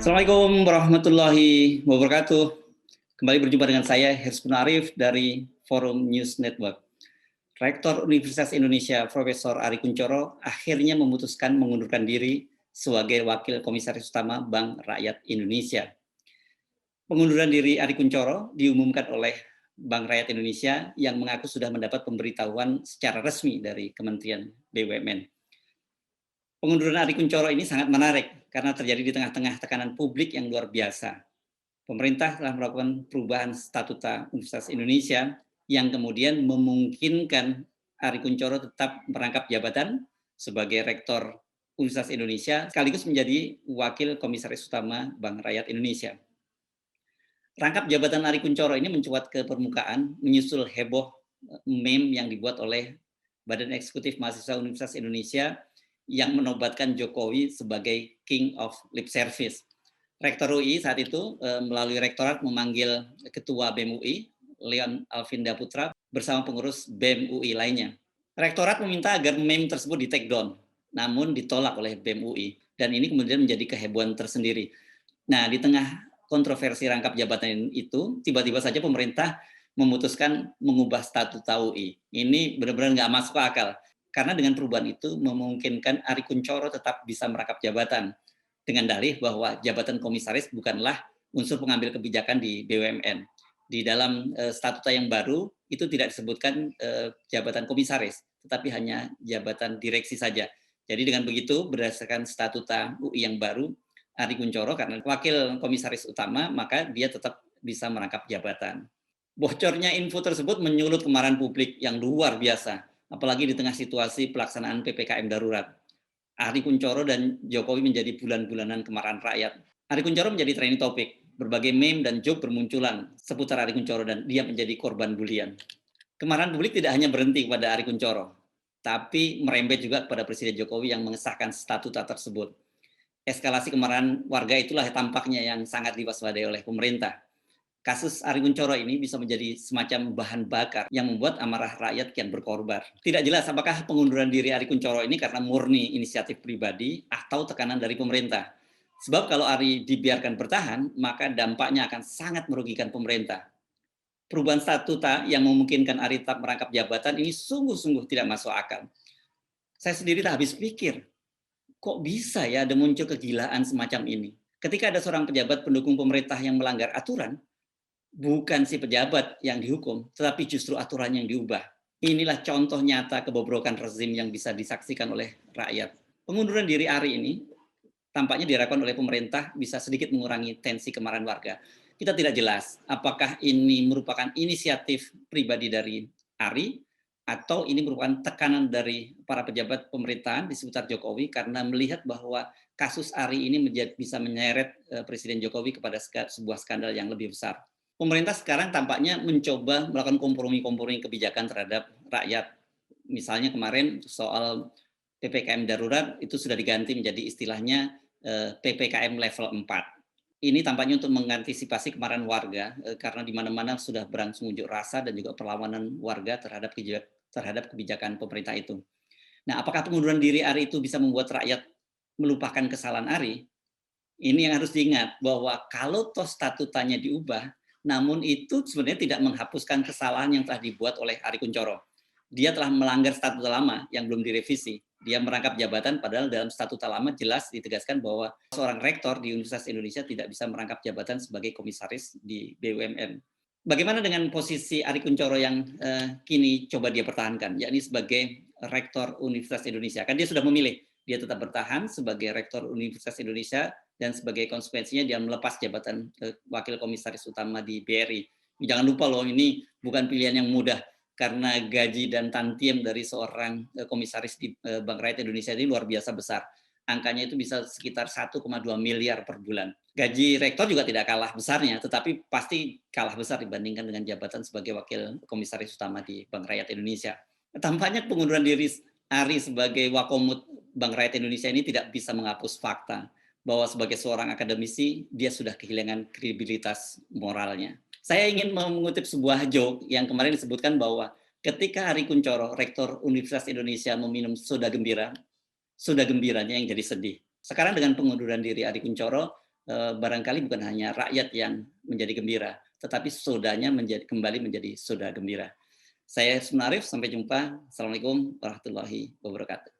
Assalamualaikum warahmatullahi wabarakatuh. Kembali berjumpa dengan saya, Hirspun Arif dari Forum News Network. Rektor Universitas Indonesia, Profesor Ari Kunchoro, akhirnya memutuskan mengundurkan diri sebagai Wakil Komisaris Utama Bank Rakyat Indonesia. Pengunduran diri Ari Kunchoro diumumkan oleh Bank Rakyat Indonesia yang mengaku sudah mendapat pemberitahuan secara resmi dari Kementerian BUMN. Pengunduran Ari Kunchoro ini sangat menarik karena terjadi di tengah-tengah tekanan publik yang luar biasa. Pemerintah telah melakukan perubahan statuta Universitas Indonesia yang kemudian memungkinkan Ari Kunchoro tetap merangkap jabatan sebagai Rektor Universitas Indonesia sekaligus menjadi Wakil Komisaris Utama Bank Rakyat Indonesia. Rangkap jabatan Ari Kunchoro ini mencuat ke permukaan menyusul heboh meme yang dibuat oleh Badan Eksekutif Mahasiswa Universitas Indonesia yang menobatkan Jokowi sebagai King of Lip Service. Rektor UI saat itu melalui rektorat memanggil Ketua BEM UI, Leon Alvinda Putra, bersama pengurus BEM UI lainnya. Rektorat meminta agar meme tersebut di-take down, namun ditolak oleh BEM UI, dan ini kemudian menjadi kehebohan tersendiri. Nah, di tengah kontroversi rangkap jabatan itu, tiba-tiba saja pemerintah memutuskan mengubah statuta UI. Ini benar-benar nggak masuk akal, karena dengan perubahan itu memungkinkan Ari Kunchoro tetap bisa merangkap jabatan, dengan dalih bahwa jabatan komisaris bukanlah unsur pengambil kebijakan di BUMN. Di dalam statuta yang baru, itu tidak disebutkan jabatan komisaris, tetapi hanya jabatan direksi saja. Jadi dengan begitu, berdasarkan statuta UI yang baru, Ari Kunchoro karena wakil komisaris utama, maka dia tetap bisa merangkap jabatan. Bocornya info tersebut menyulut kemarahan publik yang luar biasa, apalagi di tengah situasi pelaksanaan PPKM darurat. Ari Kunchoro dan Jokowi menjadi bulan-bulanan kemarahan rakyat. Ari Kunchoro menjadi trending topik. Berbagai meme dan joke bermunculan seputar Ari Kunchoro dan dia menjadi korban bulian. Kemarahan publik tidak hanya berhenti pada Ari Kunchoro, tapi merembet juga kepada Presiden Jokowi yang mengesahkan statuta tersebut. Eskalasi kemarahan warga itulah tampaknya yang sangat diwaspadai oleh pemerintah. Kasus Ari Kunchoro ini bisa menjadi semacam bahan bakar yang membuat amarah rakyat kian berkorbar. Tidak jelas apakah pengunduran diri Ari Kunchoro ini karena murni inisiatif pribadi atau tekanan dari pemerintah. Sebab kalau Ari dibiarkan bertahan, maka dampaknya akan sangat merugikan pemerintah. Perubahan statuta yang memungkinkan Ari tetap merangkap jabatan ini sungguh-sungguh tidak masuk akal. Saya sendiri tak habis pikir, kok bisa ya ada muncul kegilaan semacam ini? Ketika ada seorang pejabat pendukung pemerintah yang melanggar aturan, bukan si pejabat yang dihukum, tetapi justru aturan yang diubah. Inilah contoh nyata kebobrokan rezim yang bisa disaksikan oleh rakyat. Pengunduran diri Ari ini tampaknya diharapkan oleh pemerintah bisa sedikit mengurangi tensi kemarahan warga. Kita tidak jelas apakah ini merupakan inisiatif pribadi dari Ari atau ini merupakan tekanan dari para pejabat pemerintahan di sekitar Jokowi karena melihat bahwa kasus Ari ini bisa menyeret Presiden Jokowi kepada sebuah skandal yang lebih besar. Pemerintah sekarang tampaknya mencoba melakukan kompromi-kompromi kebijakan terhadap rakyat. Misalnya kemarin soal PPKM darurat itu sudah diganti menjadi istilahnya PPKM level 4. Ini tampaknya untuk mengantisipasi kemarahan warga karena di mana-mana sudah berangsur unjuk rasa dan juga perlawanan warga terhadap kebijakan pemerintah itu. Nah, apakah pengunduran diri Ari itu bisa membuat rakyat melupakan kesalahan Ari? Ini yang harus diingat bahwa kalau toh statutanya diubah, namun itu sebenarnya tidak menghapuskan kesalahan yang telah dibuat oleh Ari Kunchoro. Dia telah melanggar statuta lama yang belum direvisi. Dia merangkap jabatan padahal dalam statuta lama jelas ditegaskan bahwa seorang rektor di Universitas Indonesia tidak bisa merangkap jabatan sebagai komisaris di BUMN. Bagaimana dengan posisi Ari Kunchoro yang kini coba dia pertahankan, yakni sebagai rektor Universitas Indonesia? Kan dia sudah memilih, dia tetap bertahan sebagai rektor Universitas Indonesia dan sebagai konsekuensinya dia melepas jabatan wakil komisaris utama di BRI. Jangan lupa loh, ini bukan pilihan yang mudah karena gaji dan tantiem dari seorang komisaris di Bank Rakyat Indonesia ini luar biasa besar. Angkanya itu bisa sekitar 1,2 miliar per bulan. Gaji rektor juga tidak kalah besarnya, tetapi pasti kalah besar dibandingkan dengan jabatan sebagai wakil komisaris utama di Bank Rakyat Indonesia. Tampaknya pengunduran diri Ari sebagai Wakomut Bank Rakyat Indonesia ini tidak bisa menghapus fakta bahwa sebagai seorang akademisi dia sudah kehilangan kredibilitas moralnya. Saya ingin mengutip sebuah joke yang kemarin disebutkan bahwa ketika Ari Kunchoro, rektor Universitas Indonesia meminum soda gembira, sudah gembiranya yang jadi sedih. Sekarang dengan pengunduran diri Ari Kunchoro, barangkali bukan hanya rakyat yang menjadi gembira, tetapi sodanya kembali menjadi soda gembira. Saya Hersman Arif, sampai jumpa. Assalamualaikum warahmatullahi wabarakatuh.